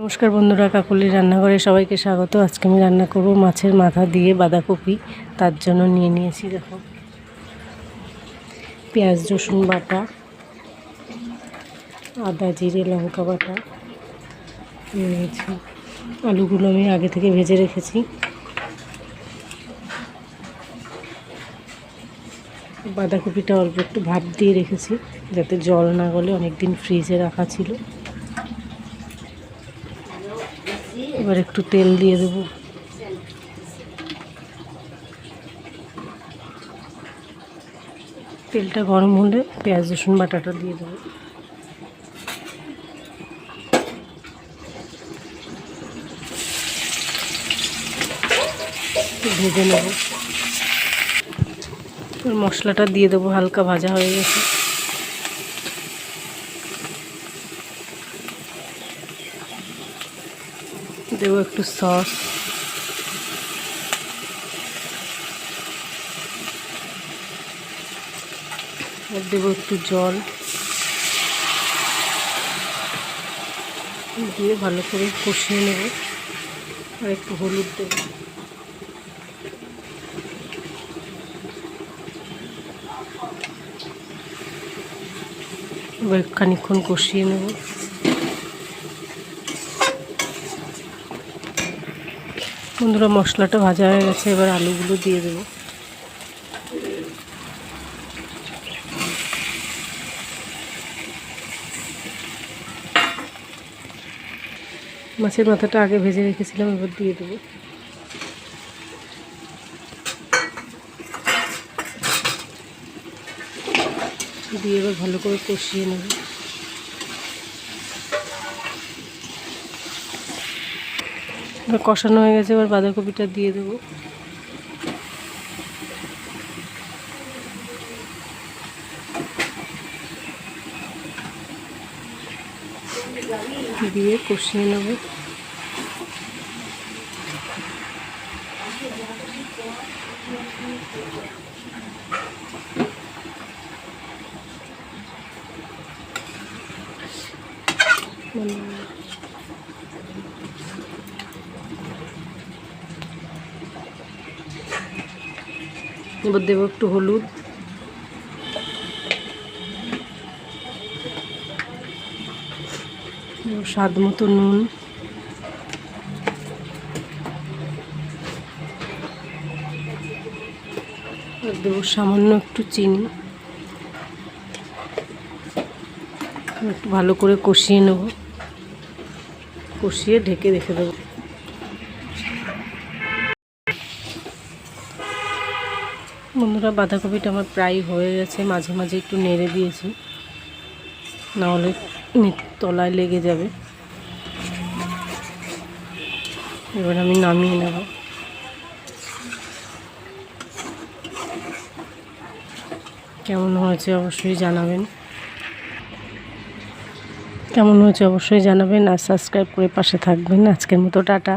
নমস্কার বন্ধুরা, কাকলি রান্নাঘরে সবাইকে স্বাগত। আজকে আমি রান্না করব মাছের মাথা দিয়ে বাঁধাকপি। তার জন্য নিয়ে নিয়েছি দেখো পেঁয়াজ রসুন বাটা, আদা জিরে লঙ্কা বাটা নিয়েছি। আলুগুলো আমি আগে থেকে ভেজে রেখেছি। বাঁধাকপিটা অল্প একটু ভাপ দিয়ে রেখেছি যাতে জল না গলে, অনেক দিন ফ্রিজে রাখা ছিল। এবার একটু তেল দিয়ে দেবো। তেলটা গরম হলে পেঁয়াজ রসুন বাটাটা দিয়ে দেবো। ভেজে নেব। মশলাটা দিয়ে দেবো, হালকা ভাজা হয়ে গেছে। দেবো একটু সস, আর দেবো একটু জল দিয়ে ভালো করে কষিয়ে নেব। আর একটু হলুদ দেবো। এবার খানিকক্ষণ কষিয়ে নেব। বন্ধুরা, মশলাটা ভাজা হয়ে গেছে, এবার আলুগুলো দিয়ে দেবো। মাছের মাথাটা আগে ভেজে রেখেছিলাম, এবার দিয়ে দেবো। দিয়ে এবার ভালো করে কষিয়ে নেব। এবার কষানো হয়ে গেছে, এবার বাঁধাকপিটা দিয়ে দেবো। দিয়ে কষিয়ে নেব। এবার দেবো একটু হলুদ, স্বাদ মতো নুন, আর দেবো সামান্য একটু চিনি। একটু ভালো করে কষিয়ে নেব। কষিয়ে ঢেকে রেখে দেবো। বন্ধুরা, বাঁধাকপিটা আমার প্রায় হয়ে গেছে। মাঝে মাঝে একটু নেড়ে দিয়েছি, নাহলে তলায় লেগে যাবে। এবার আমি নামিয়ে নেব। কেমন হয়েছে অবশ্যই জানাবেন। আর সাবস্ক্রাইব করে পাশে থাকবেন। আজকের মতো টাটা।